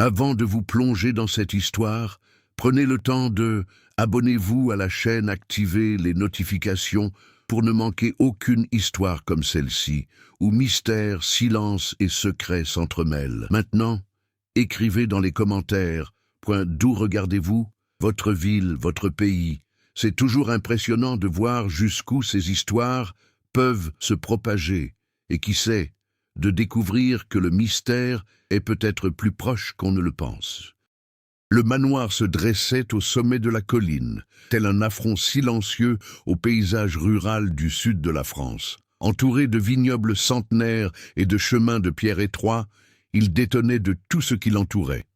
Avant de vous plonger dans cette histoire, prenez le temps de abonnez-vous à la chaîne, activez les notifications pour ne manquer aucune histoire comme celle-ci, où mystère, silence et secrets s'entremêlent. Maintenant, écrivez dans les commentaires, d'où regardez-vous, votre ville, votre pays. C'est toujours impressionnant de voir jusqu'où ces histoires peuvent se propager, et qui sait, de découvrir que le mystère est peut-être plus proche qu'on ne le pense. Le manoir se dressait au sommet de la colline, tel un affront silencieux au paysage rural du sud de la France. Entouré de vignobles centenaires et de chemins de pierre étroits, il détonnait de tout ce qui l'entourait.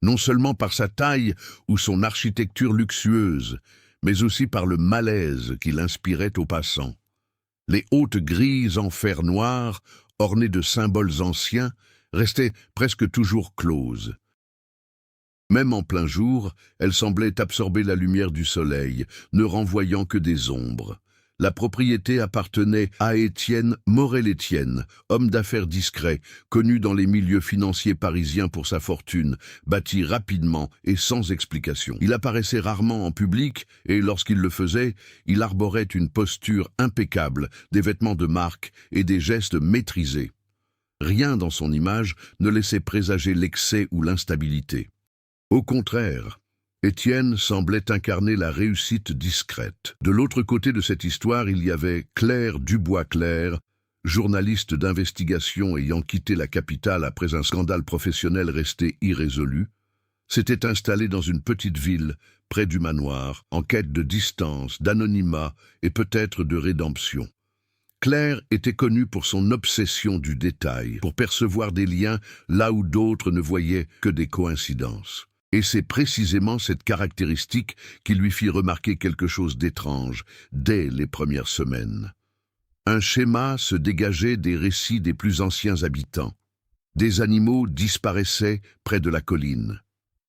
Non seulement par sa taille ou son architecture luxueuse, mais aussi par le malaise qu'il inspirait aux passants. Les hautes grilles en fer noir, ornées de symboles anciens, restaient presque toujours closes. Même en plein jour, elles semblaient absorber la lumière du soleil, ne renvoyant que des ombres. La propriété appartenait à Étienne Morel-Étienne, homme d'affaires discret, connu dans les milieux financiers parisiens pour sa fortune, bâtie rapidement et sans explication. Il apparaissait rarement en public et, lorsqu'il le faisait, il arborait une posture impeccable, des vêtements de marque et des gestes maîtrisés. Rien dans son image ne laissait présager l'excès ou l'instabilité. Au contraire, Étienne semblait incarner la réussite discrète. De l'autre côté de cette histoire, il y avait Claire Dubois-Clerc, journaliste d'investigation ayant quitté la capitale après un scandale professionnel resté irrésolu, s'était installée dans une petite ville, près du manoir, en quête de distance, d'anonymat et peut-être de rédemption. Claire était connue pour son obsession du détail, pour percevoir des liens là où d'autres ne voyaient que des coïncidences. Et c'est précisément cette caractéristique qui lui fit remarquer quelque chose d'étrange dès les premières semaines. Un schéma se dégageait des récits des plus anciens habitants. Des animaux disparaissaient près de la colline.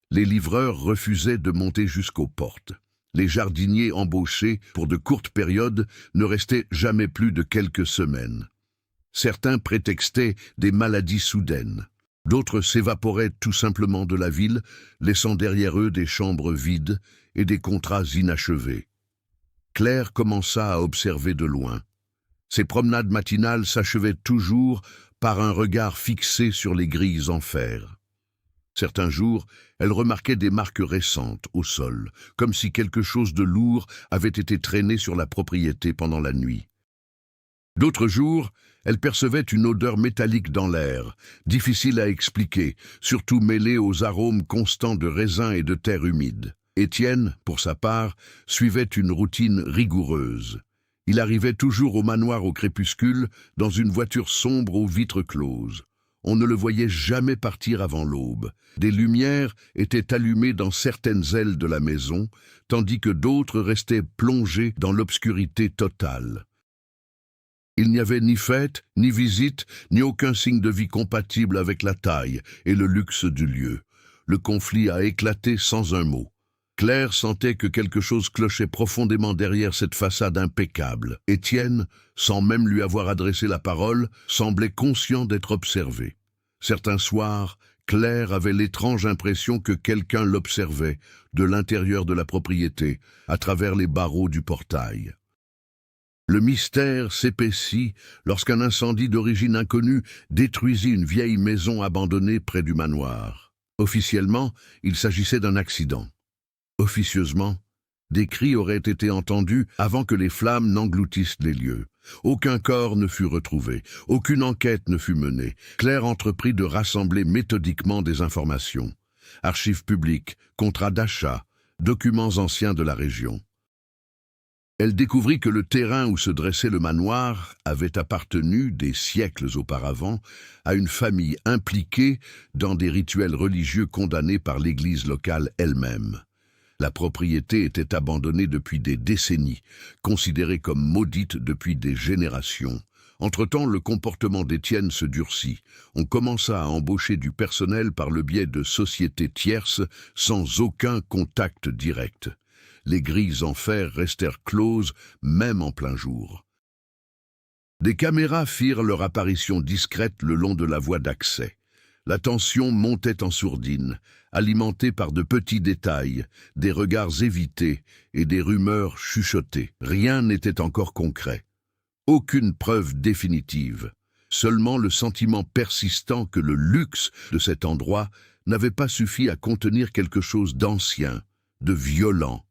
Les livreurs refusaient de monter jusqu'aux portes. Les jardiniers embauchés pour de courtes périodes ne restaient jamais plus de quelques semaines. Certains prétextaient des maladies soudaines. D'autres s'évaporaient tout simplement de la ville, laissant derrière eux des chambres vides et des contrats inachevés. Claire commença à observer de loin. Ses promenades matinales s'achevaient toujours par un regard fixé sur les grilles en fer. Certains jours, elle remarquait des marques récentes au sol, comme si quelque chose de lourd avait été traîné sur la propriété pendant la nuit. D'autres jours, elle percevait une odeur métallique dans l'air, difficile à expliquer, surtout mêlée aux arômes constants de raisins et de terre humide. Étienne, pour sa part, suivait une routine rigoureuse. Il arrivait toujours au manoir au crépuscule, dans une voiture sombre aux vitres closes. On ne le voyait jamais partir avant l'aube. Des lumières étaient allumées dans certaines ailes de la maison, tandis que d'autres restaient plongées dans l'obscurité totale. Il n'y avait ni fête, ni visite, ni aucun signe de vie compatible avec la taille et le luxe du lieu. Le conflit a éclaté sans un mot. Claire sentait que quelque chose clochait profondément derrière cette façade impeccable. Étienne, sans même lui avoir adressé la parole, semblait conscient d'être observé. Certains soirs, Claire avait l'étrange impression que quelqu'un l'observait de l'intérieur de la propriété, à travers les barreaux du portail. Le mystère s'épaissit lorsqu'un incendie d'origine inconnue détruisit une vieille maison abandonnée près du manoir. Officiellement, il s'agissait d'un accident. Officieusement, des cris auraient été entendus avant que les flammes n'engloutissent les lieux. Aucun corps ne fut retrouvé, aucune enquête ne fut menée. Claire entreprit de rassembler méthodiquement des informations. Archives publiques, contrats d'achat, documents anciens de la région. Elle découvrit que le terrain où se dressait le manoir avait appartenu, des siècles auparavant, à une famille impliquée dans des rituels religieux condamnés par l'église locale elle-même. La propriété était abandonnée depuis des décennies, considérée comme maudite depuis des générations. Entre-temps, le comportement d'Étienne se durcit. On commença à embaucher du personnel par le biais de sociétés tierces sans aucun contact direct. Les grilles en fer restèrent closes, même en plein jour. Des caméras firent leur apparition discrète le long de la voie d'accès. La tension montait en sourdine, alimentée par de petits détails, des regards évités et des rumeurs chuchotées. Rien n'était encore concret. Aucune preuve définitive. Seulement le sentiment persistant que le luxe de cet endroit n'avait pas suffi à contenir quelque chose d'ancien, de violent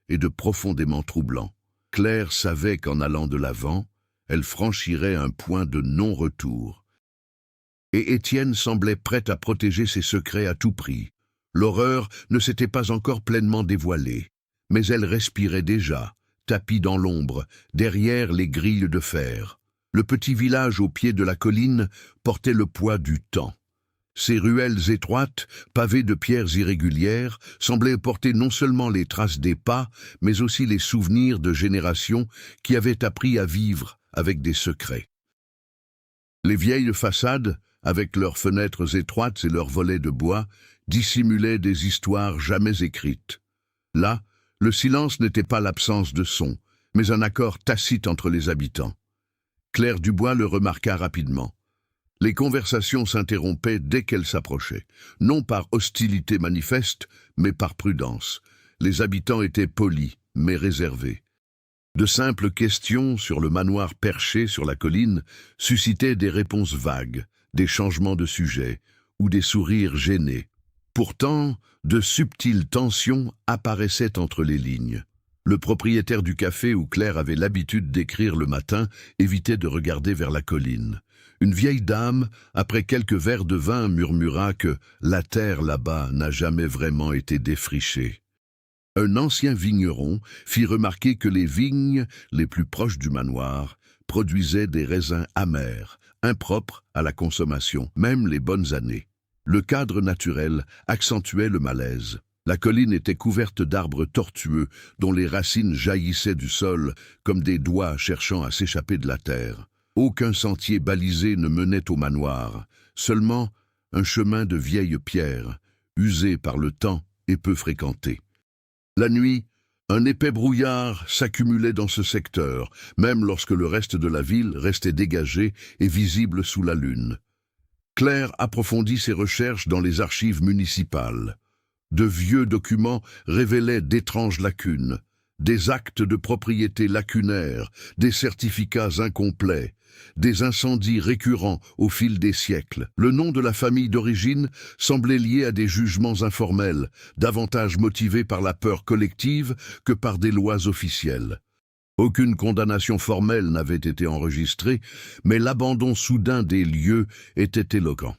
et de profondément troublant. Claire savait qu'en allant de l'avant, elle franchirait un point de non-retour. Et Étienne semblait prêt à protéger ses secrets à tout prix. L'horreur ne s'était pas encore pleinement dévoilée, mais elle respirait déjà, tapie dans l'ombre, derrière les grilles de fer. Le petit village au pied de la colline portait le poids du temps. Ses ruelles étroites, pavées de pierres irrégulières, semblaient porter non seulement les traces des pas, mais aussi les souvenirs de générations qui avaient appris à vivre avec des secrets. Les vieilles façades, avec leurs fenêtres étroites et leurs volets de bois, dissimulaient des histoires jamais écrites. Là, le silence n'était pas l'absence de son, mais un accord tacite entre les habitants. Claire Dubois le remarqua rapidement. Les conversations s'interrompaient dès qu'elles s'approchaient, non par hostilité manifeste, mais par prudence. Les habitants étaient polis, mais réservés. De simples questions sur le manoir perché sur la colline suscitaient des réponses vagues, des changements de sujet ou des sourires gênés. Pourtant, de subtiles tensions apparaissaient entre les lignes. Le propriétaire du café où Claire avait l'habitude d'écrire le matin évitait de regarder vers la colline. Une vieille dame, après quelques verres de vin, murmura que la terre là-bas n'a jamais vraiment été défrichée. Un ancien vigneron fit remarquer que les vignes les plus proches du manoir produisaient des raisins amers, impropres à la consommation, même les bonnes années. Le cadre naturel accentuait le malaise. La colline était couverte d'arbres tortueux dont les racines jaillissaient du sol comme des doigts cherchant à s'échapper de la terre. Aucun sentier balisé ne menait au manoir, seulement un chemin de vieilles pierres, usé par le temps et peu fréquenté. La nuit, un épais brouillard s'accumulait dans ce secteur, même lorsque le reste de la ville restait dégagé et visible sous la lune. Claire approfondit ses recherches dans les archives municipales. De vieux documents révélaient d'étranges lacunes, des actes de propriété lacunaires, des certificats incomplets, des incendies récurrents au fil des siècles. Le nom de la famille d'origine semblait lié à des jugements informels, davantage motivés par la peur collective que par des lois officielles. Aucune condamnation formelle n'avait été enregistrée, mais l'abandon soudain des lieux était éloquent.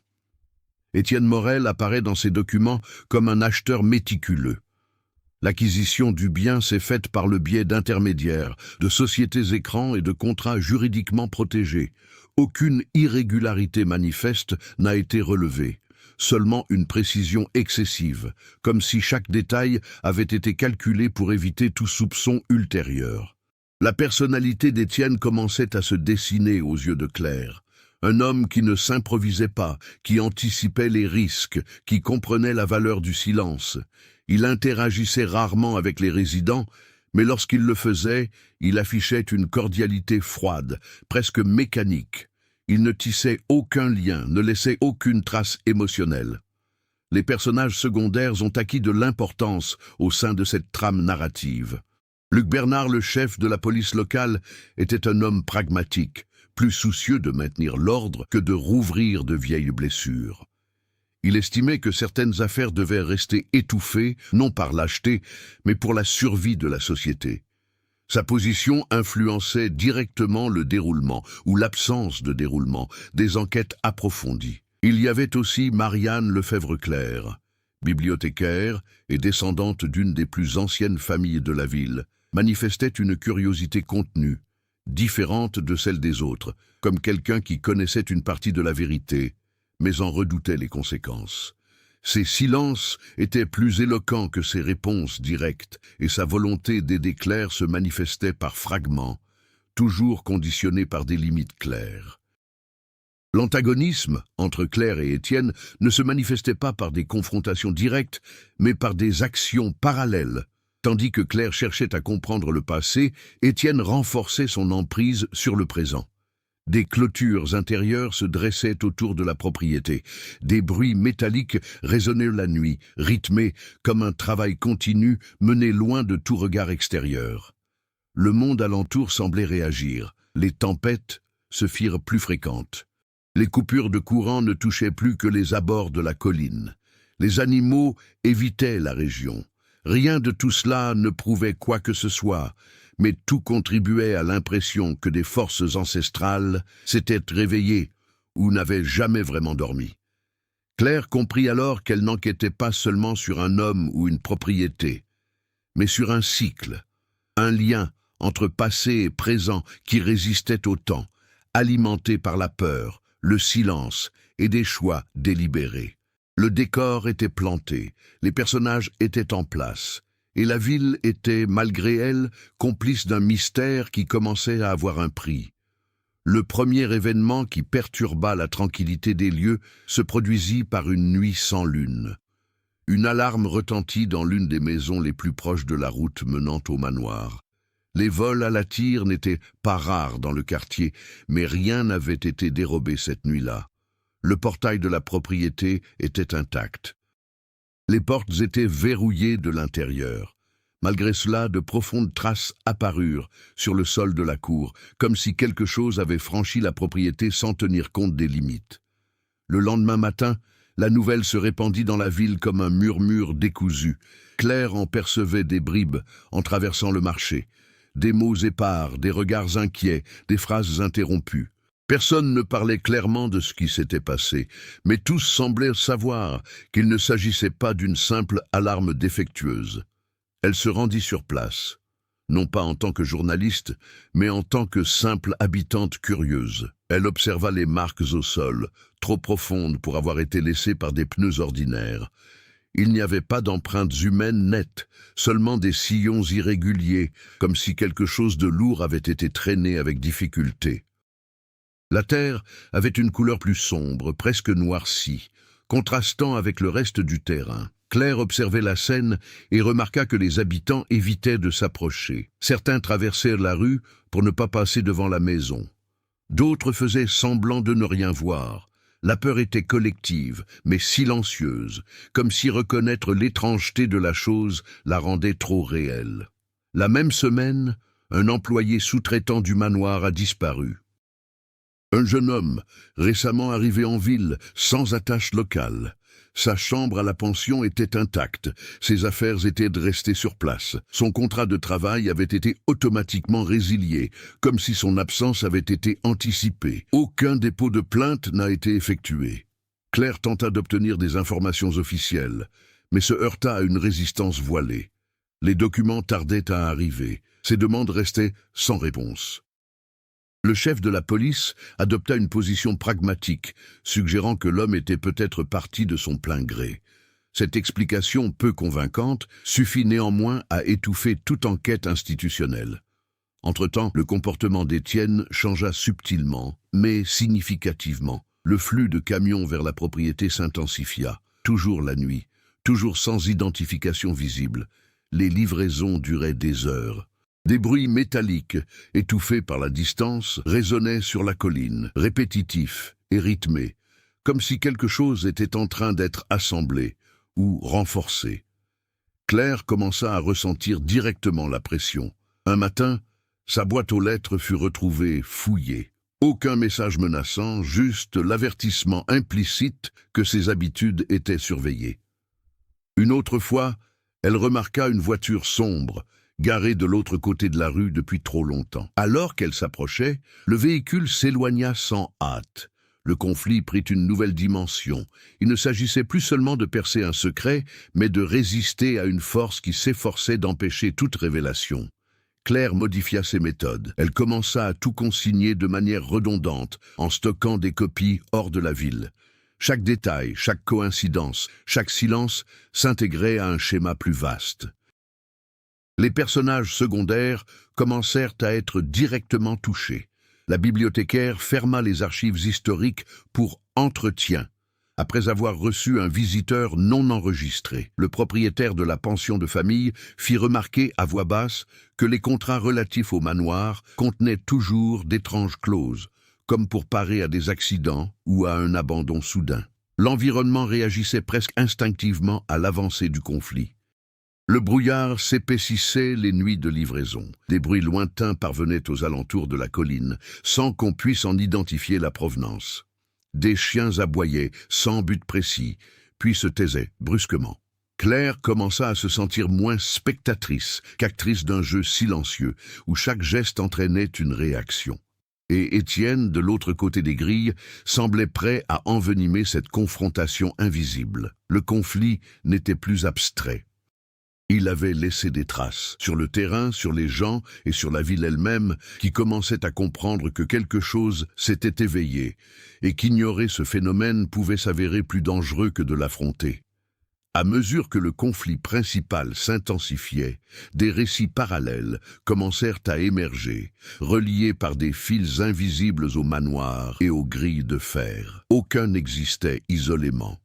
Étienne Morel apparaît dans ces documents comme un acheteur méticuleux. L'acquisition du bien s'est faite par le biais d'intermédiaires, de sociétés écrans et de contrats juridiquement protégés. Aucune irrégularité manifeste n'a été relevée, seulement une précision excessive, comme si chaque détail avait été calculé pour éviter tout soupçon ultérieur. La personnalité d'Étienne commençait à se dessiner aux yeux de Claire. Un homme qui ne s'improvisait pas, qui anticipait les risques, qui comprenait la valeur du silence. Il interagissait rarement avec les résidents, mais lorsqu'il le faisait, il affichait une cordialité froide, presque mécanique. Il ne tissait aucun lien, ne laissait aucune trace émotionnelle. Les personnages secondaires ont acquis de l'importance au sein de cette trame narrative. Luc Bernard, le chef de la police locale, était un homme pragmatique, plus soucieux de maintenir l'ordre que de rouvrir de vieilles blessures. Il estimait que certaines affaires devaient rester étouffées, non par lâcheté, mais pour la survie de la société. Sa position influençait directement le déroulement, ou l'absence de déroulement, des enquêtes approfondies. Il y avait aussi Marianne Lefebvre-Claire, bibliothécaire et descendante d'une des plus anciennes familles de la ville, manifestait une curiosité contenue, différente de celle des autres, comme quelqu'un qui connaissait une partie de la vérité, mais en redoutait les conséquences. Ses silences étaient plus éloquents que ses réponses directes, et sa volonté d'aider Claire se manifestait par fragments, toujours conditionnés par des limites claires. L'antagonisme entre Claire et Étienne ne se manifestait pas par des confrontations directes, mais par des actions parallèles. Tandis que Claire cherchait à comprendre le passé, Étienne renforçait son emprise sur le présent. Des clôtures intérieures se dressaient autour de la propriété. Des bruits métalliques résonnaient la nuit, rythmés comme un travail continu mené loin de tout regard extérieur. Le monde alentour semblait réagir. Les tempêtes se firent plus fréquentes. Les coupures de courant ne touchaient plus que les abords de la colline. Les animaux évitaient la région. Rien de tout cela ne prouvait quoi que ce soit, mais tout contribuait à l'impression que des forces ancestrales s'étaient réveillées ou n'avaient jamais vraiment dormi. Claire comprit alors qu'elle n'enquêtait pas seulement sur un homme ou une propriété, mais sur un cycle, un lien entre passé et présent qui résistait au temps, alimenté par la peur, le silence et des choix délibérés. Le décor était planté, les personnages étaient en place, et la ville était, malgré elle, complice d'un mystère qui commençait à avoir un prix. Le premier événement qui perturba la tranquillité des lieux se produisit par une nuit sans lune. Une alarme retentit dans l'une des maisons les plus proches de la route menant au manoir. Les vols à la tire n'étaient pas rares dans le quartier, mais rien n'avait été dérobé cette nuit-là. Le portail de la propriété était intact. Les portes étaient verrouillées de l'intérieur. Malgré cela, de profondes traces apparurent sur le sol de la cour, comme si quelque chose avait franchi la propriété sans tenir compte des limites. Le lendemain matin, la nouvelle se répandit dans la ville comme un murmure décousu. Claire en percevait des bribes en traversant le marché. Des mots épars, des regards inquiets, des phrases interrompues. Personne ne parlait clairement de ce qui s'était passé, mais tous semblaient savoir qu'il ne s'agissait pas d'une simple alarme défectueuse. Elle se rendit sur place, non pas en tant que journaliste, mais en tant que simple habitante curieuse. Elle observa les marques au sol, trop profondes pour avoir été laissées par des pneus ordinaires. Il n'y avait pas d'empreintes humaines nettes, seulement des sillons irréguliers, comme si quelque chose de lourd avait été traîné avec difficulté. La terre avait une couleur plus sombre, presque noircie, contrastant avec le reste du terrain. Claire observait la scène et remarqua que les habitants évitaient de s'approcher. Certains traversèrent la rue pour ne pas passer devant la maison. D'autres faisaient semblant de ne rien voir. La peur était collective, mais silencieuse, comme si reconnaître l'étrangeté de la chose la rendait trop réelle. La même semaine, un employé sous-traitant du manoir a disparu. Un jeune homme, récemment arrivé en ville, sans attache locale. Sa chambre à la pension était intacte, ses affaires étaient restées sur place. Son contrat de travail avait été automatiquement résilié, comme si son absence avait été anticipée. Aucun dépôt de plainte n'a été effectué. Claire tenta d'obtenir des informations officielles, mais se heurta à une résistance voilée. Les documents tardaient à arriver, ses demandes restaient sans réponse. Le chef de la police adopta une position pragmatique, suggérant que l'homme était peut-être parti de son plein gré. Cette explication peu convaincante suffit néanmoins à étouffer toute enquête institutionnelle. Entre-temps, le comportement d'Étienne changea subtilement, mais significativement. Le flux de camions vers la propriété s'intensifia, toujours la nuit, toujours sans identification visible. Les livraisons duraient des heures. Des bruits métalliques, étouffés par la distance, résonnaient sur la colline, répétitifs et rythmés, comme si quelque chose était en train d'être assemblé ou renforcé. Claire commença à ressentir directement la pression. Un matin, sa boîte aux lettres fut retrouvée fouillée. Aucun message menaçant, juste l'avertissement implicite que ses habitudes étaient surveillées. Une autre fois, elle remarqua une voiture sombre, garée de l'autre côté de la rue depuis trop longtemps. Alors qu'elle s'approchait, le véhicule s'éloigna sans hâte. Le conflit prit une nouvelle dimension. Il ne s'agissait plus seulement de percer un secret, mais de résister à une force qui s'efforçait d'empêcher toute révélation. Claire modifia ses méthodes. Elle commença à tout consigner de manière redondante, en stockant des copies hors de la ville. Chaque détail, chaque coïncidence, chaque silence s'intégrait à un schéma plus vaste. Les personnages secondaires commencèrent à être directement touchés. La bibliothécaire ferma les archives historiques pour entretien, après avoir reçu un visiteur non enregistré. Le propriétaire de la pension de famille fit remarquer à voix basse que les contrats relatifs au manoir contenaient toujours d'étranges clauses, comme pour parer à des accidents ou à un abandon soudain. L'environnement réagissait presque instinctivement à l'avancée du conflit. Le brouillard s'épaississait les nuits de livraison. Des bruits lointains parvenaient aux alentours de la colline, sans qu'on puisse en identifier la provenance. Des chiens aboyaient, sans but précis, puis se taisaient brusquement. Claire commença à se sentir moins spectatrice qu'actrice d'un jeu silencieux, où chaque geste entraînait une réaction. Et Étienne, de l'autre côté des grilles, semblait prêt à envenimer cette confrontation invisible. Le conflit n'était plus abstrait. Il avait laissé des traces, sur le terrain, sur les gens et sur la ville elle-même, qui commençait à comprendre que quelque chose s'était éveillé, et qu'ignorer ce phénomène pouvait s'avérer plus dangereux que de l'affronter. À mesure que le conflit principal s'intensifiait, des récits parallèles commencèrent à émerger, reliés par des fils invisibles au manoir et aux grilles de fer. Aucun n'existait isolément.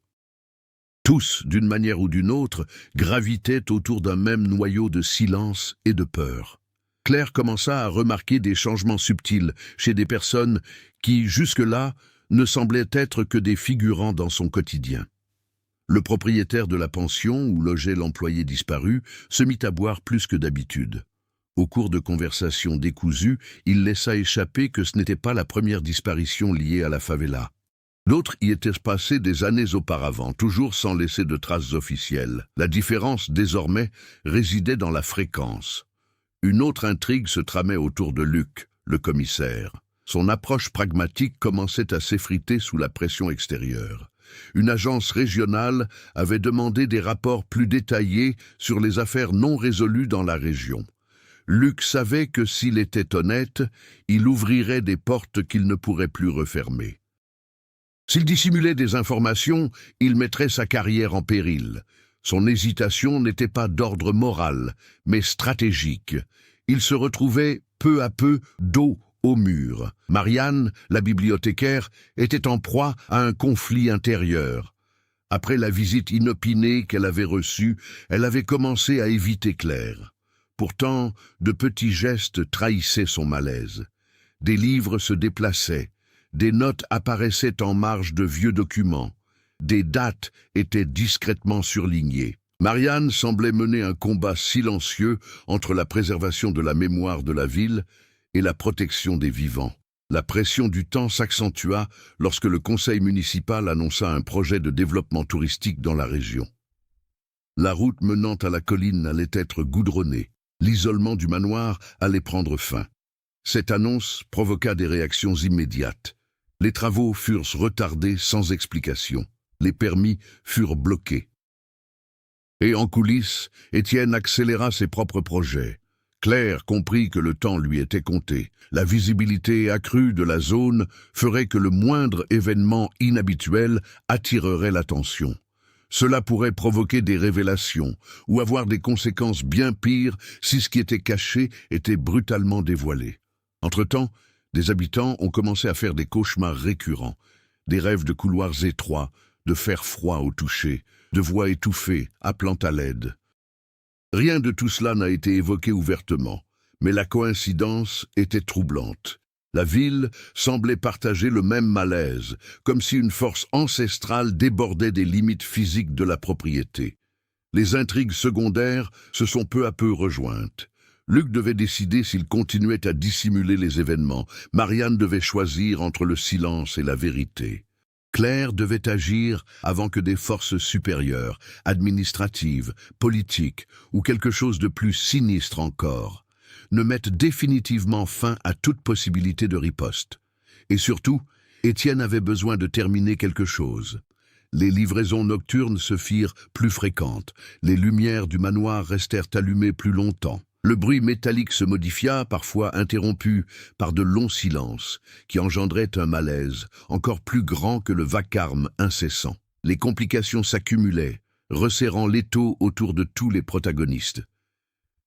Tous, d'une manière ou d'une autre, gravitaient autour d'un même noyau de silence et de peur. Claire commença à remarquer des changements subtils chez des personnes qui, jusque-là, ne semblaient être que des figurants dans son quotidien. Le propriétaire de la pension où logeait l'employé disparu se mit à boire plus que d'habitude. Au cours de conversations décousues, il laissa échapper que ce n'était pas la première disparition liée à la favela. D'autres y étaient passés des années auparavant, toujours sans laisser de traces officielles. La différence, désormais, résidait dans la fréquence. Une autre intrigue se tramait autour de Luc, le commissaire. Son approche pragmatique commençait à s'effriter sous la pression extérieure. Une agence régionale avait demandé des rapports plus détaillés sur les affaires non résolues dans la région. Luc savait que s'il était honnête, il ouvrirait des portes qu'il ne pourrait plus refermer. S'il dissimulait des informations, il mettrait sa carrière en péril. Son hésitation n'était pas d'ordre moral, mais stratégique. Il se retrouvait peu à peu dos au mur. Marianne, la bibliothécaire, était en proie à un conflit intérieur. Après la visite inopinée qu'elle avait reçue, elle avait commencé à éviter Claire. Pourtant, de petits gestes trahissaient son malaise. Des livres se déplaçaient. Des notes apparaissaient en marge de vieux documents. Des dates étaient discrètement surlignées. Marianne semblait mener un combat silencieux entre la préservation de la mémoire de la ville et la protection des vivants. La pression du temps s'accentua lorsque le conseil municipal annonça un projet de développement touristique dans la région. La route menant à la colline allait être goudronnée. L'isolement du manoir allait prendre fin. Cette annonce provoqua des réactions immédiates. Les travaux furent retardés sans explication. Les permis furent bloqués. Et en coulisses, Étienne accéléra ses propres projets. Claire comprit que le temps lui était compté. La visibilité accrue de la zone ferait que le moindre événement inhabituel attirerait l'attention. Cela pourrait provoquer des révélations ou avoir des conséquences bien pires si ce qui était caché était brutalement dévoilé. Entre-temps, des habitants ont commencé à faire des cauchemars récurrents, des rêves de couloirs étroits, de fer froid au toucher, de voix étouffées appelant à l'aide. Rien de tout cela n'a été évoqué ouvertement, mais la coïncidence était troublante. La ville semblait partager le même malaise, comme si une force ancestrale débordait des limites physiques de la propriété. Les intrigues secondaires se sont peu à peu rejointes. Luc devait décider s'il continuait à dissimuler les événements. Marianne devait choisir entre le silence et la vérité. Claire devait agir avant que des forces supérieures, administratives, politiques ou quelque chose de plus sinistre encore, ne mettent définitivement fin à toute possibilité de riposte. Et surtout, Étienne avait besoin de terminer quelque chose. Les livraisons nocturnes se firent plus fréquentes, les lumières du manoir restèrent allumées plus longtemps. Le bruit métallique se modifia, parfois interrompu par de longs silences, qui engendraient un malaise encore plus grand que le vacarme incessant. Les complications s'accumulaient, resserrant l'étau autour de tous les protagonistes.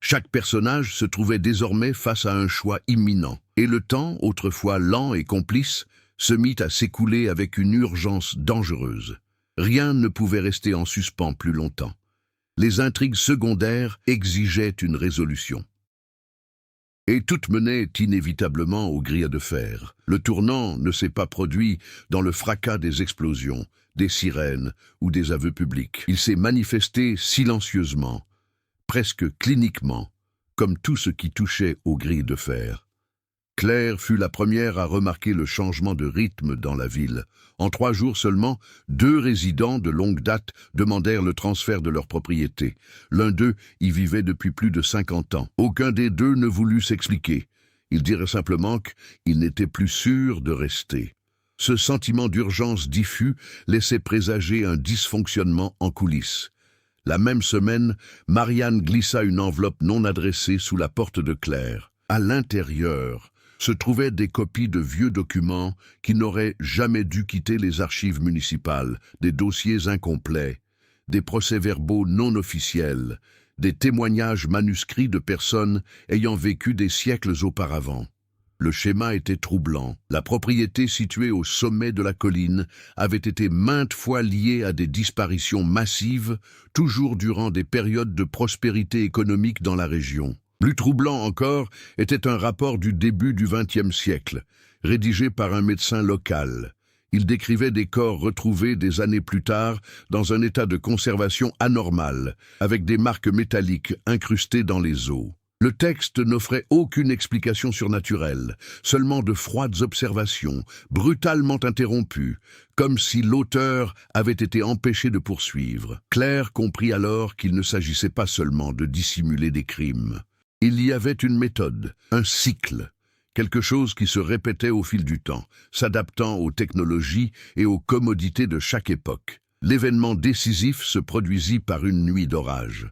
Chaque personnage se trouvait désormais face à un choix imminent, et le temps, autrefois lent et complice, se mit à s'écouler avec une urgence dangereuse. Rien ne pouvait rester en suspens plus longtemps. Les intrigues secondaires exigeaient une résolution. Et toutes menaient inévitablement aux grilles de fer. Le tournant ne s'est pas produit dans le fracas des explosions, des sirènes ou des aveux publics. Il s'est manifesté silencieusement, presque cliniquement, comme tout ce qui touchait aux grilles de fer. Claire fut la première à remarquer le changement de rythme dans la ville. En 3 jours seulement, 2 résidents de longue date demandèrent le transfert de leur propriété. L'un d'eux y vivait depuis plus de 50 ans. Aucun des 2 ne voulut s'expliquer. Ils dirent simplement qu'ils n'étaient plus sûrs de rester. Ce sentiment d'urgence diffus laissait présager un dysfonctionnement en coulisses. La même semaine, Marianne glissa une enveloppe non adressée sous la porte de Claire. À l'intérieur se trouvaient des copies de vieux documents qui n'auraient jamais dû quitter les archives municipales, des dossiers incomplets, des procès-verbaux non officiels, des témoignages manuscrits de personnes ayant vécu des siècles auparavant. Le schéma était troublant. La propriété située au sommet de la colline avait été maintes fois liée à des disparitions massives, toujours durant des périodes de prospérité économique dans la région. Plus troublant encore était un rapport du début du XXe siècle, rédigé par un médecin local. Il décrivait des corps retrouvés des années plus tard dans un état de conservation anormal, avec des marques métalliques incrustées dans les os. Le texte n'offrait aucune explication surnaturelle, seulement de froides observations, brutalement interrompues, comme si l'auteur avait été empêché de poursuivre. Claire comprit alors qu'il ne s'agissait pas seulement de dissimuler des crimes. Il y avait une méthode, un cycle, quelque chose qui se répétait au fil du temps, s'adaptant aux technologies et aux commodités de chaque époque. L'événement décisif se produisit par une nuit d'orage.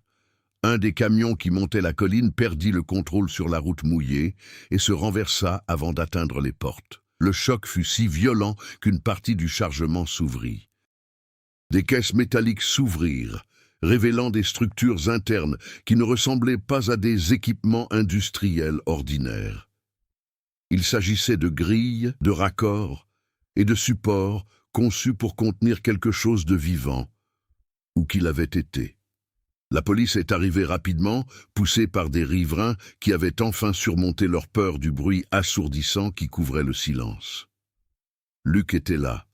Un des camions qui montait la colline perdit le contrôle sur la route mouillée et se renversa avant d'atteindre les portes. Le choc fut si violent qu'une partie du chargement s'ouvrit. Des caisses métalliques s'ouvrirent, révélant des structures internes qui ne ressemblaient pas à des équipements industriels ordinaires. Il s'agissait de grilles, de raccords et de supports conçus pour contenir quelque chose de vivant, ou qu'il avait été. La police est arrivée rapidement, poussée par des riverains qui avaient enfin surmonté leur peur du bruit assourdissant qui couvrait le silence. Luc était là.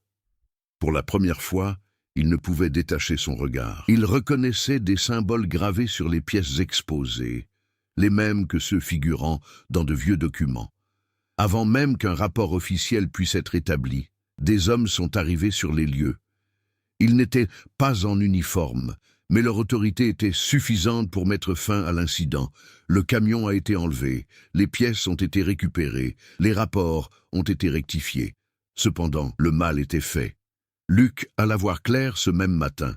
Pour la première fois, il ne pouvait détacher son regard. Il reconnaissait des symboles gravés sur les pièces exposées, les mêmes que ceux figurant dans de vieux documents. Avant même qu'un rapport officiel puisse être établi, des hommes sont arrivés sur les lieux. Ils n'étaient pas en uniforme, mais leur autorité était suffisante pour mettre fin à l'incident. Le camion a été enlevé, les pièces ont été récupérées, les rapports ont été rectifiés. Cependant, le mal était fait. Luc alla voir Claire ce même matin.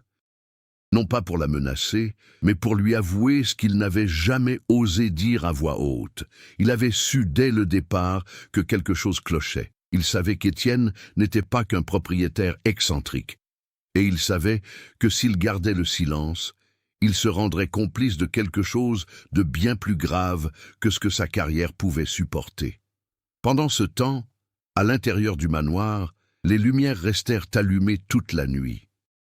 Non pas pour la menacer, mais pour lui avouer ce qu'il n'avait jamais osé dire à voix haute. Il avait su dès le départ que quelque chose clochait. Il savait qu'Étienne n'était pas qu'un propriétaire excentrique. Et il savait que s'il gardait le silence, il se rendrait complice de quelque chose de bien plus grave que ce que sa carrière pouvait supporter. Pendant ce temps, à l'intérieur du manoir, les lumières restèrent allumées toute la nuit.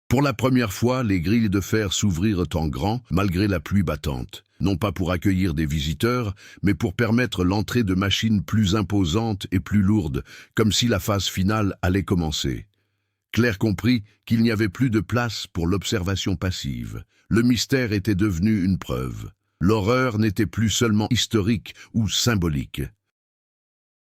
Pour la première fois, les grilles de fer s'ouvrirent en grand, malgré la pluie battante, non pas pour accueillir des visiteurs, mais pour permettre l'entrée de machines plus imposantes et plus lourdes, comme si la phase finale allait commencer. Claire comprit qu'il n'y avait plus de place pour l'observation passive. Le mystère était devenu une preuve. L'horreur n'était plus seulement historique ou symbolique.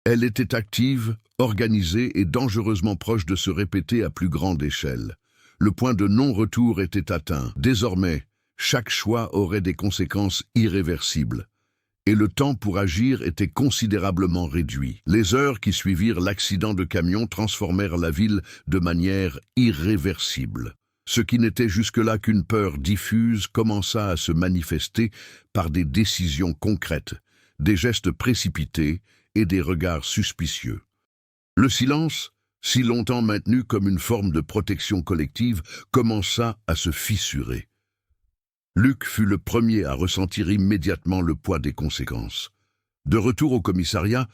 Elle était active, organisée et dangereusement proche de se répéter à plus grande échelle. Le point de non-retour était atteint. Désormais, chaque choix aurait des conséquences irréversibles. Et le temps pour agir était considérablement réduit. Les heures qui suivirent l'accident de camion transformèrent la ville de manière irréversible. Ce qui n'était jusque-là qu'une peur diffuse commença à se manifester par des décisions concrètes, des gestes précipités et des regards suspicieux. Le silence, si longtemps maintenu comme une forme de protection collective, commença à se fissurer. Luc fut le premier à ressentir immédiatement le poids des conséquences. De retour au commissariat,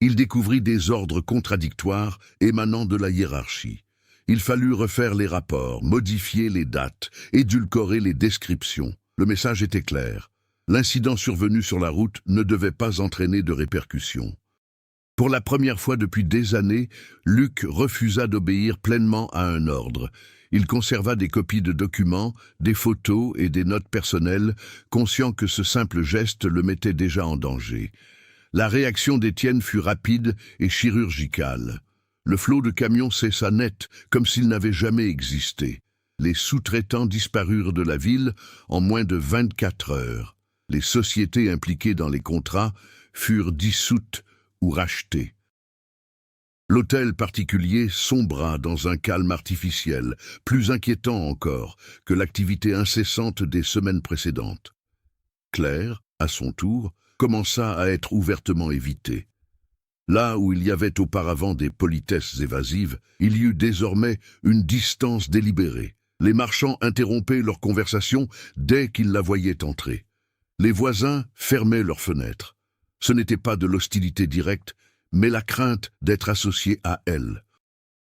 il découvrit des ordres contradictoires émanant de la hiérarchie. Il fallut refaire les rapports, modifier les dates, édulcorer les descriptions. Le message était clair. L'incident survenu sur la route ne devait pas entraîner de répercussions. Pour la première fois depuis des années, Luc refusa d'obéir pleinement à un ordre. Il conserva des copies de documents, des photos et des notes personnelles, conscient que ce simple geste le mettait déjà en danger. La réaction d'Étienne fut rapide et chirurgicale. Le flot de camions cessa net, comme s'il n'avait jamais existé. Les sous-traitants disparurent de la ville en moins de 24 heures. Les sociétés impliquées dans les contrats furent dissoutes ou rachetées. L'hôtel particulier sombra dans un calme artificiel, plus inquiétant encore que l'activité incessante des semaines précédentes. Claire, à son tour, commença à être ouvertement évitée. Là où il y avait auparavant des politesses évasives, il y eut désormais une distance délibérée. Les marchands interrompaient leur conversation dès qu'ils la voyaient entrer. Les voisins fermaient leurs fenêtres. Ce n'était pas de l'hostilité directe, mais la crainte d'être associé à elle.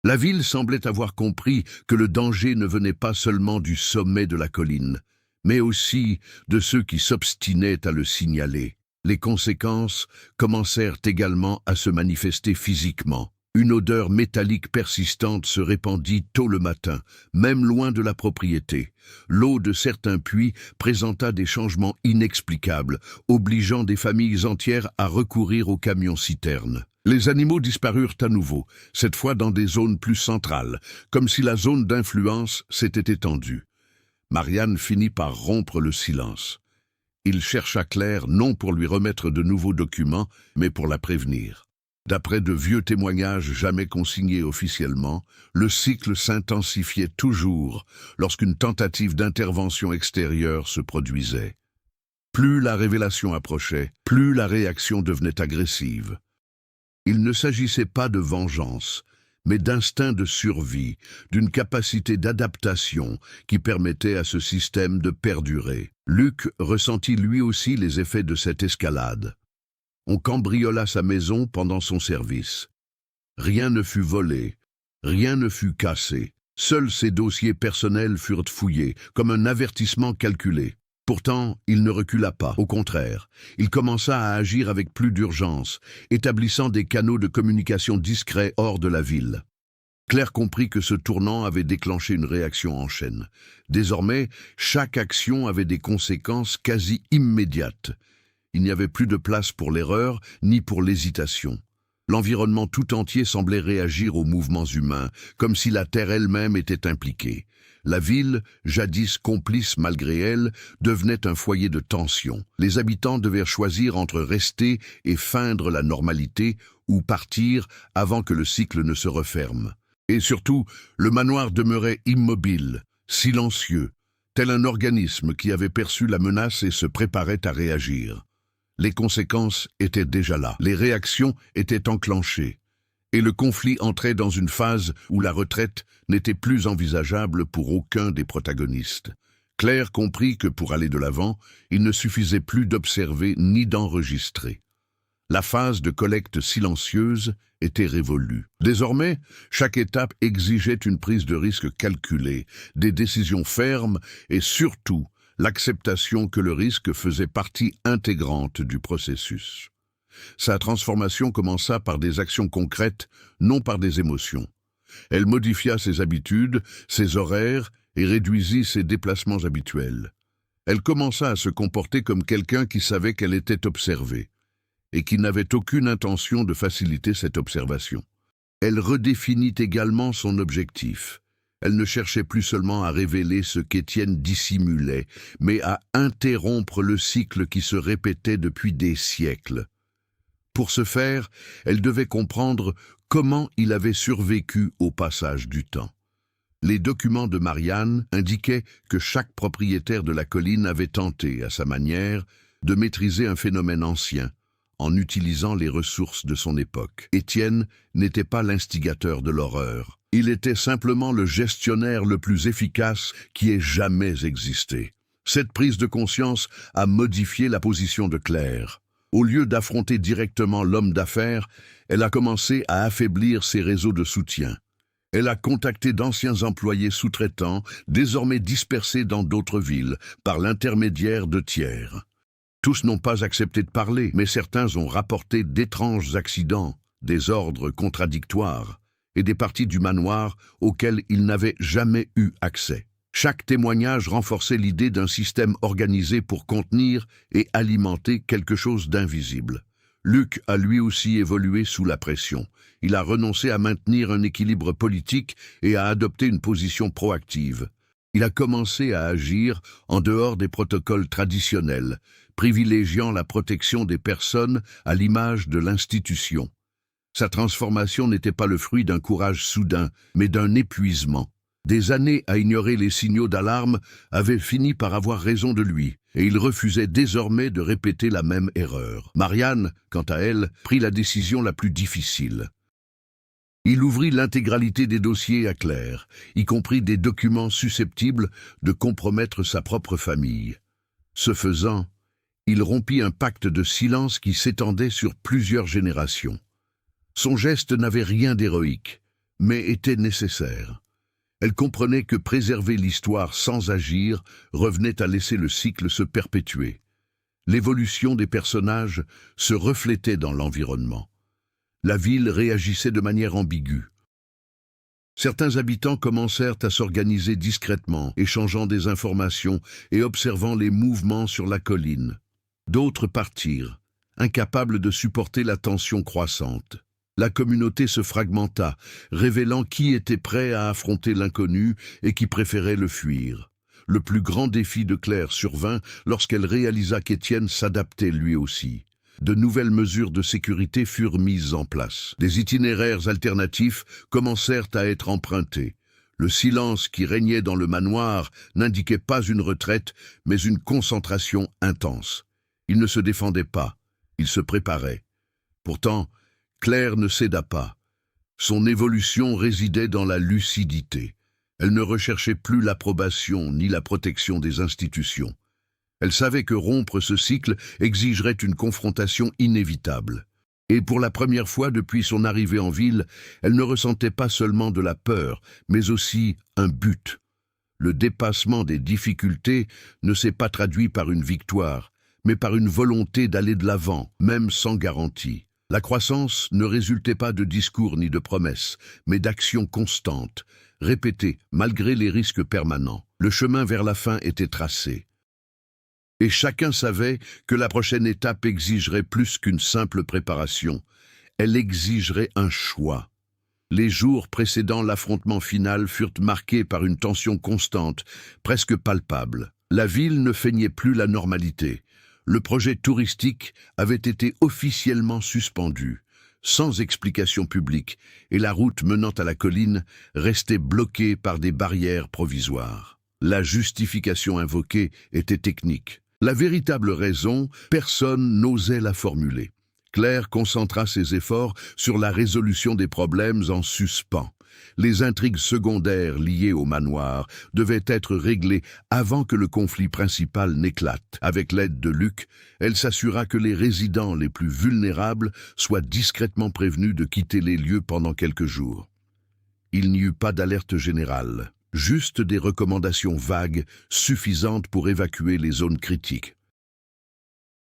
La ville semblait avoir compris que le danger ne venait pas seulement du sommet de la colline, mais aussi de ceux qui s'obstinaient à le signaler. Les conséquences commencèrent également à se manifester physiquement. Une odeur métallique persistante se répandit tôt le matin, même loin de la propriété. L'eau de certains puits présenta des changements inexplicables, obligeant des familles entières à recourir aux camions-citernes. Les animaux disparurent à nouveau, cette fois dans des zones plus centrales, comme si la zone d'influence s'était étendue. Marianne finit par rompre le silence. Il chercha Claire non pour lui remettre de nouveaux documents, mais pour la prévenir. D'après de vieux témoignages jamais consignés officiellement, le cycle s'intensifiait toujours lorsqu'une tentative d'intervention extérieure se produisait. Plus la révélation approchait, plus la réaction devenait agressive. Il ne s'agissait pas de vengeance, mais d'instinct de survie, d'une capacité d'adaptation qui permettait à ce système de perdurer. Luc ressentit lui aussi les effets de cette escalade. On cambriola sa maison pendant son service. Rien ne fut volé, rien ne fut cassé. Seuls ses dossiers personnels furent fouillés, comme un avertissement calculé. Pourtant, il ne recula pas, au contraire. Il commença à agir avec plus d'urgence, établissant des canaux de communication discrets hors de la ville. Claire comprit que ce tournant avait déclenché une réaction en chaîne. Désormais, chaque action avait des conséquences quasi immédiates. Il n'y avait plus de place pour l'erreur, ni pour l'hésitation. L'environnement tout entier semblait réagir aux mouvements humains, comme si la Terre elle-même était impliquée. La ville, jadis complice malgré elle, devenait un foyer de tension. Les habitants devaient choisir entre rester et feindre la normalité ou partir avant que le cycle ne se referme. Et surtout, le manoir demeurait immobile, silencieux, tel un organisme qui avait perçu la menace et se préparait à réagir. Les conséquences étaient déjà là, les réactions étaient enclenchées, et le conflit entrait dans une phase où la retraite n'était plus envisageable pour aucun des protagonistes. Claire comprit que pour aller de l'avant, il ne suffisait plus d'observer ni d'enregistrer. La phase de collecte silencieuse était révolue. Désormais, chaque étape exigeait une prise de risque calculée, des décisions fermes et surtout l'acceptation que le risque faisait partie intégrante du processus. Sa transformation commença par des actions concrètes, non par des émotions. Elle modifia ses habitudes, ses horaires et réduisit ses déplacements habituels. Elle commença à se comporter comme quelqu'un qui savait qu'elle était observée et qui n'avait aucune intention de faciliter cette observation. Elle redéfinit également son objectif. Elle ne cherchait plus seulement à révéler ce qu'Étienne dissimulait, mais à interrompre le cycle qui se répétait depuis des siècles. Pour ce faire, elle devait comprendre comment il avait survécu au passage du temps. Les documents de Marianne indiquaient que chaque propriétaire de la colline avait tenté, à sa manière, de maîtriser un phénomène ancien, en utilisant les ressources de son époque. Étienne n'était pas l'instigateur de l'horreur. Il était simplement le gestionnaire le plus efficace qui ait jamais existé. Cette prise de conscience a modifié la position de Claire. Au lieu d'affronter directement l'homme d'affaires, elle a commencé à affaiblir ses réseaux de soutien. Elle a contacté d'anciens employés sous-traitants, désormais dispersés dans d'autres villes, par l'intermédiaire de tiers. Tous n'ont pas accepté de parler, mais certains ont rapporté d'étranges accidents, des ordres contradictoires et des parties du manoir auxquelles ils n'avaient jamais eu accès. Chaque témoignage renforçait l'idée d'un système organisé pour contenir et alimenter quelque chose d'invisible. Luc a lui aussi évolué sous la pression. Il a renoncé à maintenir un équilibre politique et à adopter une position proactive. Il a commencé à agir en dehors des protocoles traditionnels, privilégiant la protection des personnes à l'image de l'institution. Sa transformation n'était pas le fruit d'un courage soudain, mais d'un épuisement. Des années à ignorer les signaux d'alarme avaient fini par avoir raison de lui, et il refusait désormais de répéter la même erreur. Marianne, quant à elle, prit la décision la plus difficile. Il ouvrit l'intégralité des dossiers à Claire, y compris des documents susceptibles de compromettre sa propre famille. Ce faisant, il rompit un pacte de silence qui s'étendait sur plusieurs générations. Son geste n'avait rien d'héroïque, mais était nécessaire. Elle comprenait que préserver l'histoire sans agir revenait à laisser le cycle se perpétuer. L'évolution des personnages se reflétait dans l'environnement. La ville réagissait de manière ambiguë. Certains habitants commencèrent à s'organiser discrètement, échangeant des informations et observant les mouvements sur la colline. D'autres partirent, incapables de supporter la tension croissante. La communauté se fragmenta, révélant qui était prêt à affronter l'inconnu et qui préférait le fuir. Le plus grand défi de Claire survint lorsqu'elle réalisa qu'Étienne s'adaptait lui aussi. De nouvelles mesures de sécurité furent mises en place. Des itinéraires alternatifs commencèrent à être empruntés. Le silence qui régnait dans le manoir n'indiquait pas une retraite, mais une concentration intense. Il ne se défendait pas, il se préparait. Pourtant, Claire ne céda pas. Son évolution résidait dans la lucidité. Elle ne recherchait plus l'approbation ni la protection des institutions. Elle savait que rompre ce cycle exigerait une confrontation inévitable. Et pour la première fois depuis son arrivée en ville, elle ne ressentait pas seulement de la peur, mais aussi un but. Le dépassement des difficultés ne s'est pas traduit par une victoire, mais par une volonté d'aller de l'avant, même sans garantie. La croissance ne résultait pas de discours ni de promesses, mais d'actions constantes, répétées malgré les risques permanents. Le chemin vers la fin était tracé. Et chacun savait que la prochaine étape exigerait plus qu'une simple préparation. Elle exigerait un choix. Les jours précédant l'affrontement final furent marqués par une tension constante, presque palpable. La ville ne feignait plus la normalité. Le projet touristique avait été officiellement suspendu, sans explication publique, et la route menant à la colline restait bloquée par des barrières provisoires. La justification invoquée était technique. La véritable raison, personne n'osait la formuler. Claire concentra ses efforts sur la résolution des problèmes en suspens. Les intrigues secondaires liées au manoir devaient être réglées avant que le conflit principal n'éclate. Avec l'aide de Luc, elle s'assura que les résidents les plus vulnérables soient discrètement prévenus de quitter les lieux pendant quelques jours. Il n'y eut pas d'alerte générale, juste des recommandations vagues suffisantes pour évacuer les zones critiques.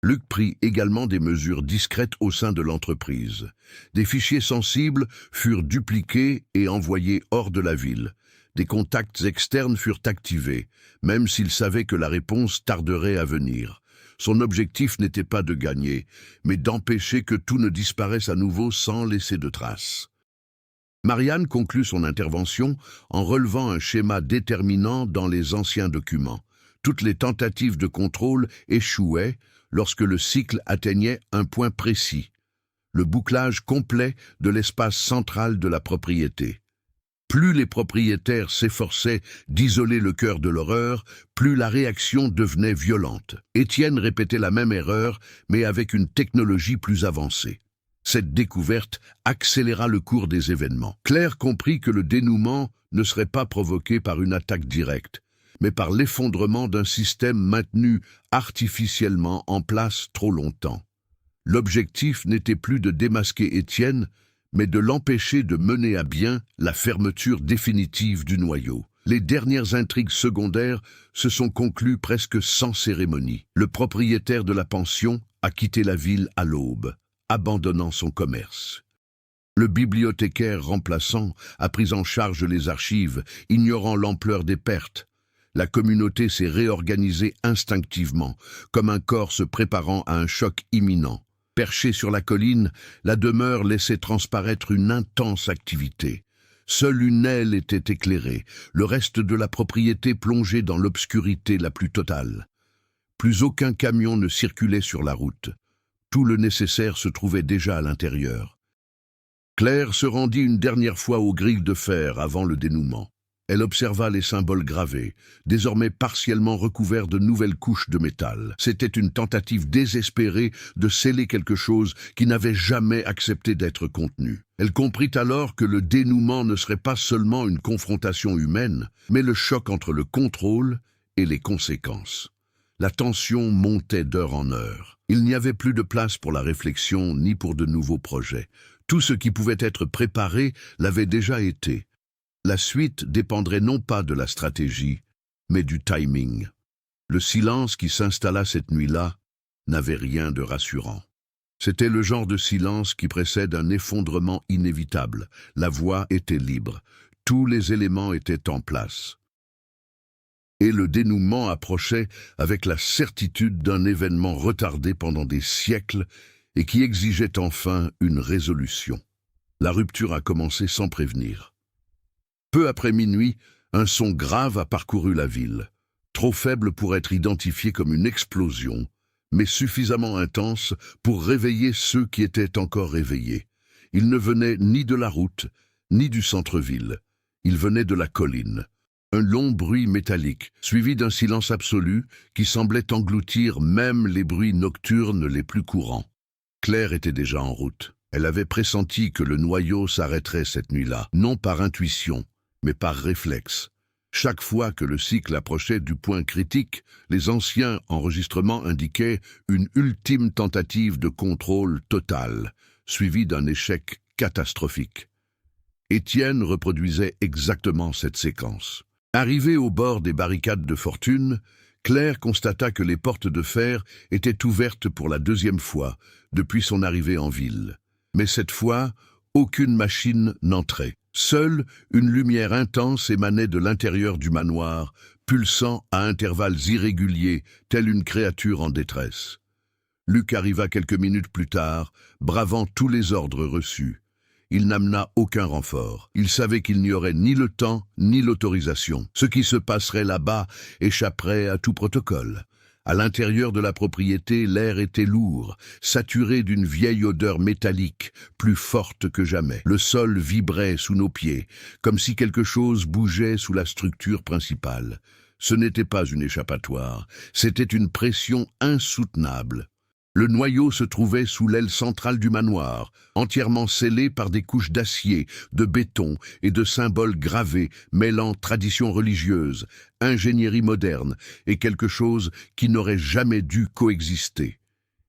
Luc prit également des mesures discrètes au sein de l'entreprise. Des fichiers sensibles furent dupliqués et envoyés hors de la ville. Des contacts externes furent activés, même s'il savait que la réponse tarderait à venir. Son objectif n'était pas de gagner, mais d'empêcher que tout ne disparaisse à nouveau sans laisser de traces. Marianne conclut son intervention en relevant un schéma déterminant dans les anciens documents. Toutes les tentatives de contrôle échouaient lorsque le cycle atteignait un point précis, le bouclage complet de l'espace central de la propriété. Plus les propriétaires s'efforçaient d'isoler le cœur de l'horreur, plus la réaction devenait violente. Étienne répétait la même erreur, mais avec une technologie plus avancée. Cette découverte accéléra le cours des événements. Claire comprit que le dénouement ne serait pas provoqué par une attaque directe, mais par l'effondrement d'un système maintenu artificiellement en place trop longtemps. L'objectif n'était plus de démasquer Étienne, mais de l'empêcher de mener à bien la fermeture définitive du noyau. Les dernières intrigues secondaires se sont conclues presque sans cérémonie. Le propriétaire de la pension a quitté la ville à l'aube, abandonnant son commerce. Le bibliothécaire remplaçant a pris en charge les archives, ignorant l'ampleur des pertes. La communauté s'est réorganisée instinctivement, comme un corps se préparant à un choc imminent. Perchée sur la colline, la demeure laissait transparaître une intense activité. Seule une aile était éclairée, le reste de la propriété plongé dans l'obscurité la plus totale. Plus aucun camion ne circulait sur la route. Tout le nécessaire se trouvait déjà à l'intérieur. Claire se rendit une dernière fois aux grilles de fer avant le dénouement. Elle observa les symboles gravés, désormais partiellement recouverts de nouvelles couches de métal. C'était une tentative désespérée de sceller quelque chose qui n'avait jamais accepté d'être contenu. Elle comprit alors que le dénouement ne serait pas seulement une confrontation humaine, mais le choc entre le contrôle et les conséquences. La tension montait d'heure en heure. Il n'y avait plus de place pour la réflexion ni pour de nouveaux projets. Tout ce qui pouvait être préparé l'avait déjà été. La suite dépendrait non pas de la stratégie, mais du timing. Le silence qui s'installa cette nuit-là n'avait rien de rassurant. C'était le genre de silence qui précède un effondrement inévitable. La voie était libre. Tous les éléments étaient en place. Et le dénouement approchait avec la certitude d'un événement retardé pendant des siècles et qui exigeait enfin une résolution. La rupture a commencé sans prévenir. Peu après minuit, un son grave a parcouru la ville, trop faible pour être identifié comme une explosion, mais suffisamment intense pour réveiller ceux qui étaient encore réveillés. Il ne venait ni de la route, ni du centre-ville. Il venait de la colline. Un long bruit métallique, suivi d'un silence absolu qui semblait engloutir même les bruits nocturnes les plus courants. Claire était déjà en route. Elle avait pressenti que le noyau s'arrêterait cette nuit-là, non par intuition, mais par réflexe. Chaque fois que le cycle approchait du point critique, les anciens enregistrements indiquaient une ultime tentative de contrôle total, suivie d'un échec catastrophique. Étienne reproduisait exactement cette séquence. Arrivée au bord des barricades de fortune, Claire constata que les portes de fer étaient ouvertes pour la deuxième fois depuis son arrivée en ville. Mais cette fois, aucune machine n'entrait. Seule une lumière intense émanait de l'intérieur du manoir, pulsant à intervalles irréguliers, telle une créature en détresse. Luc arriva quelques minutes plus tard, bravant tous les ordres reçus. Il n'amena aucun renfort. Il savait qu'il n'y aurait ni le temps, ni l'autorisation. Ce qui se passerait là-bas échapperait à tout protocole. À l'intérieur de la propriété, l'air était lourd, saturé d'une vieille odeur métallique, plus forte que jamais. Le sol vibrait sous nos pieds, comme si quelque chose bougeait sous la structure principale. Ce n'était pas une échappatoire, c'était une pression insoutenable. Le noyau se trouvait sous l'aile centrale du manoir, entièrement scellé par des couches d'acier, de béton et de symboles gravés mêlant tradition religieuse, ingénierie moderne et quelque chose qui n'aurait jamais dû coexister.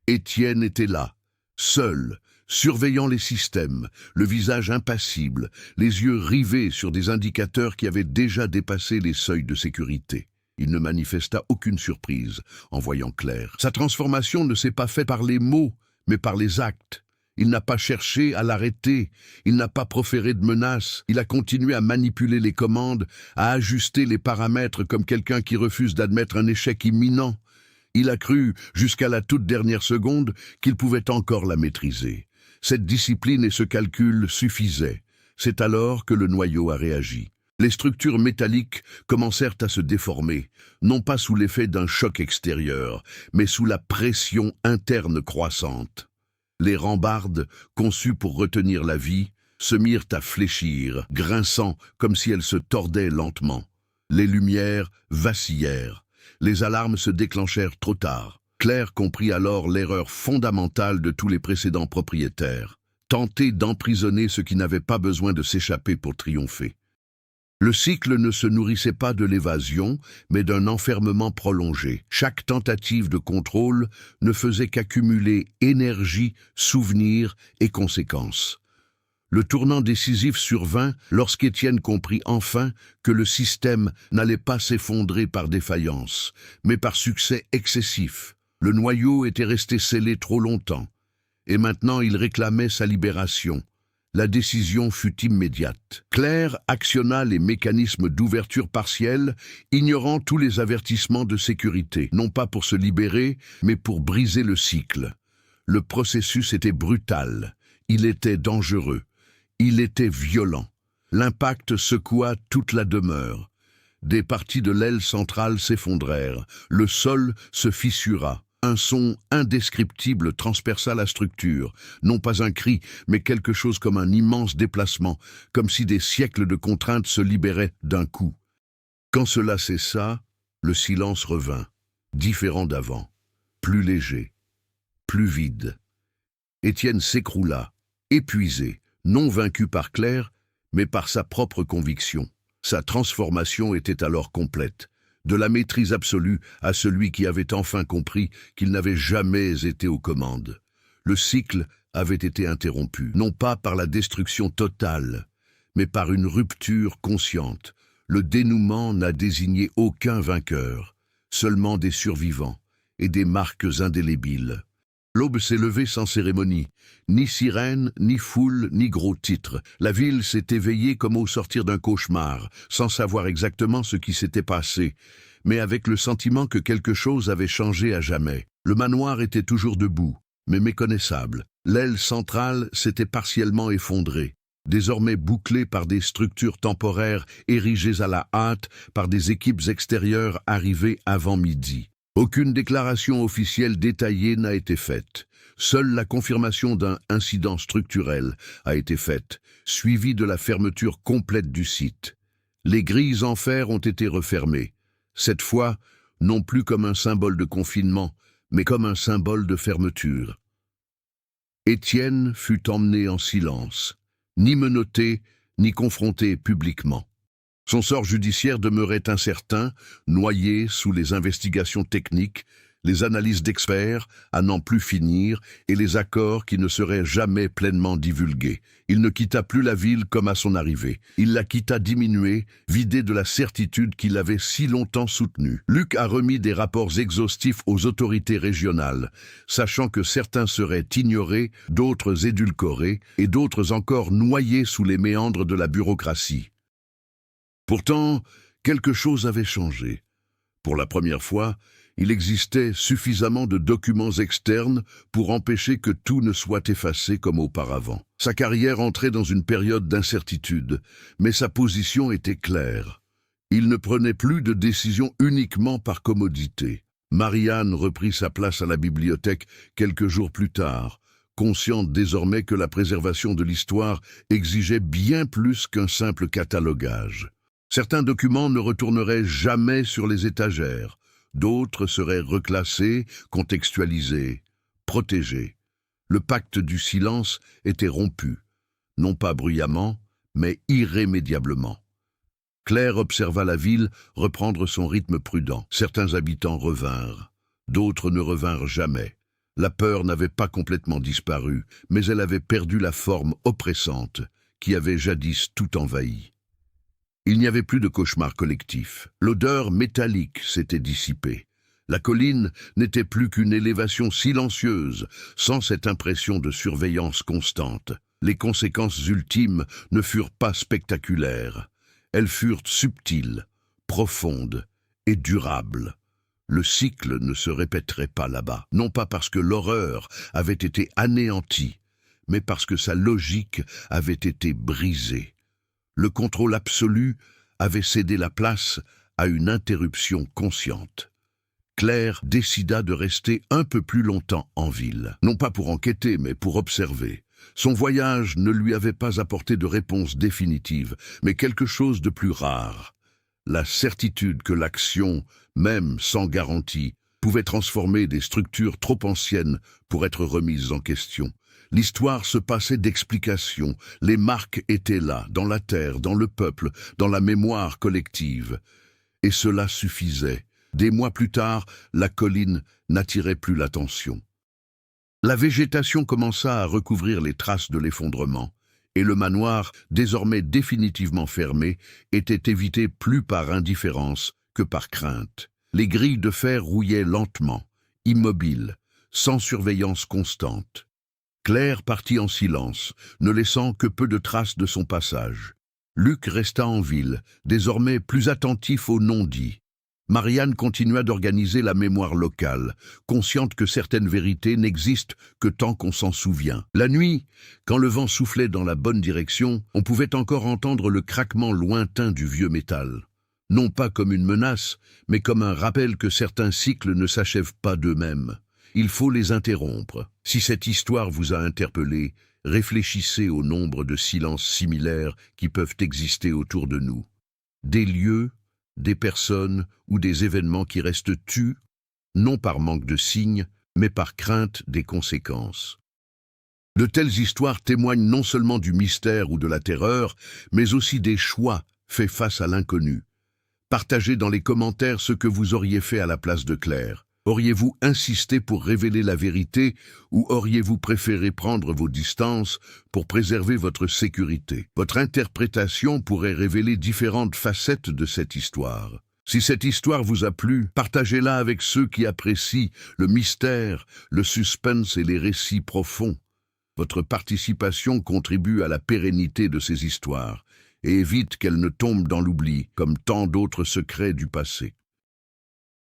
Étienne était là, seul, surveillant les systèmes, le visage impassible, les yeux rivés sur des indicateurs qui avaient déjà dépassé les seuils de sécurité. Il ne manifesta aucune surprise en voyant Claire. Sa transformation ne s'est pas faite par les mots, mais par les actes. Il n'a pas cherché à l'arrêter, il n'a pas proféré de menaces, il a continué à manipuler les commandes, à ajuster les paramètres comme quelqu'un qui refuse d'admettre un échec imminent. Il a cru, jusqu'à la toute dernière seconde, qu'il pouvait encore la maîtriser. Cette discipline et ce calcul suffisaient. C'est alors que le noyau a réagi. Les structures métalliques commencèrent à se déformer, non pas sous l'effet d'un choc extérieur, mais sous la pression interne croissante. Les rambardes, conçues pour retenir la vie, se mirent à fléchir, grinçant comme si elles se tordaient lentement. Les lumières vacillèrent, les alarmes se déclenchèrent trop tard. Claire comprit alors l'erreur fondamentale de tous les précédents propriétaires, tenter d'emprisonner ce qui n'avait pas besoin de s'échapper pour triompher. Le cycle ne se nourrissait pas de l'évasion, mais d'un enfermement prolongé. Chaque tentative de contrôle ne faisait qu'accumuler énergie, souvenirs et conséquences. Le tournant décisif survint lorsqu'Étienne comprit enfin que le système n'allait pas s'effondrer par défaillance, mais par succès excessif. Le noyau était resté scellé trop longtemps, et maintenant il réclamait sa libération. La décision fut immédiate. Claire actionna les mécanismes d'ouverture partielle, ignorant tous les avertissements de sécurité, non pas pour se libérer, mais pour briser le cycle. Le processus était brutal, il était dangereux, il était violent. L'impact secoua toute la demeure. Des parties de l'aile centrale s'effondrèrent, le sol se fissura. Un son indescriptible transperça la structure, non pas un cri, mais quelque chose comme un immense déplacement, comme si des siècles de contraintes se libéraient d'un coup. Quand cela cessa, le silence revint, différent d'avant, plus léger, plus vide. Étienne s'écroula, épuisé, non vaincu par Claire, mais par sa propre conviction. Sa transformation était alors complète. De la maîtrise absolue à celui qui avait enfin compris qu'il n'avait jamais été aux commandes. Le cycle avait été interrompu, non pas par la destruction totale, mais par une rupture consciente. Le dénouement n'a désigné aucun vainqueur, seulement des survivants et des marques indélébiles. L'aube s'est levée sans cérémonie, ni sirène, ni foule, ni gros titre. La ville s'est éveillée comme au sortir d'un cauchemar, sans savoir exactement ce qui s'était passé, mais avec le sentiment que quelque chose avait changé à jamais. Le manoir était toujours debout, mais méconnaissable. L'aile centrale s'était partiellement effondrée, désormais bouclée par des structures temporaires érigées à la hâte par des équipes extérieures arrivées avant midi. Aucune déclaration officielle détaillée n'a été faite. Seule la confirmation d'un incident structurel a été faite, suivie de la fermeture complète du site. Les grilles en fer ont été refermées, cette fois non plus comme un symbole de confinement, mais comme un symbole de fermeture. Étienne fut emmené en silence, ni menotté, ni confronté publiquement. Son sort judiciaire demeurait incertain, noyé sous les investigations techniques, les analyses d'experts à n'en plus finir et les accords qui ne seraient jamais pleinement divulgués. Il ne quitta plus la ville comme à son arrivée. Il la quitta diminuée, vidée de la certitude qui l'avait si longtemps soutenue. Luc a remis des rapports exhaustifs aux autorités régionales, sachant que certains seraient ignorés, d'autres édulcorés et d'autres encore noyés sous les méandres de la bureaucratie. Pourtant, quelque chose avait changé. Pour la première fois, il existait suffisamment de documents externes pour empêcher que tout ne soit effacé comme auparavant. Sa carrière entrait dans une période d'incertitude, mais sa position était claire. Il ne prenait plus de décisions uniquement par commodité. Marianne reprit sa place à la bibliothèque quelques jours plus tard, consciente désormais que la préservation de l'histoire exigeait bien plus qu'un simple catalogage. Certains documents ne retourneraient jamais sur les étagères, d'autres seraient reclassés, contextualisés, protégés. Le pacte du silence était rompu, non pas bruyamment, mais irrémédiablement. Claire observa la ville reprendre son rythme prudent. Certains habitants revinrent, d'autres ne revinrent jamais. La peur n'avait pas complètement disparu, mais elle avait perdu la forme oppressante qui avait jadis tout envahi. Il n'y avait plus de cauchemar collectif. L'odeur métallique s'était dissipée. La colline n'était plus qu'une élévation silencieuse, sans cette impression de surveillance constante. Les conséquences ultimes ne furent pas spectaculaires. Elles furent subtiles, profondes et durables. Le cycle ne se répéterait pas là-bas, non pas parce que l'horreur avait été anéantie, mais parce que sa logique avait été brisée. Le contrôle absolu avait cédé la place à une interruption consciente. Claire décida de rester un peu plus longtemps en ville, non pas pour enquêter, mais pour observer. Son voyage ne lui avait pas apporté de réponse définitive, mais quelque chose de plus rare. La certitude que l'action, même sans garantie, pouvait transformer des structures trop anciennes pour être remises en question. L'histoire se passait d'explications, les marques étaient là, dans la terre, dans le peuple, dans la mémoire collective. Et cela suffisait. Des mois plus tard, la colline n'attirait plus l'attention. La végétation commença à recouvrir les traces de l'effondrement, et le manoir, désormais définitivement fermé, était évité plus par indifférence que par crainte. Les grilles de fer rouillaient lentement, immobiles, sans surveillance constante. Claire partit en silence, ne laissant que peu de traces de son passage. Luc resta en ville, désormais plus attentif aux non-dits. Marianne continua d'organiser la mémoire locale, consciente que certaines vérités n'existent que tant qu'on s'en souvient. La nuit, quand le vent soufflait dans la bonne direction, on pouvait encore entendre le craquement lointain du vieux métal. Non pas comme une menace, mais comme un rappel que certains cycles ne s'achèvent pas d'eux-mêmes. Il faut les interrompre. Si cette histoire vous a interpellé, réfléchissez au nombre de silences similaires qui peuvent exister autour de nous. Des lieux, des personnes ou des événements qui restent tus, non par manque de signes, mais par crainte des conséquences. De telles histoires témoignent non seulement du mystère ou de la terreur, mais aussi des choix faits face à l'inconnu. Partagez dans les commentaires ce que vous auriez fait à la place de Claire. Auriez-vous insisté pour révéler la vérité ou auriez-vous préféré prendre vos distances pour préserver votre sécurité? Votre interprétation pourrait révéler différentes facettes de cette histoire. Si cette histoire vous a plu, partagez-la avec ceux qui apprécient le mystère, le suspense et les récits profonds. Votre participation contribue à la pérennité de ces histoires et évite qu'elles ne tombent dans l'oubli, comme tant d'autres secrets du passé.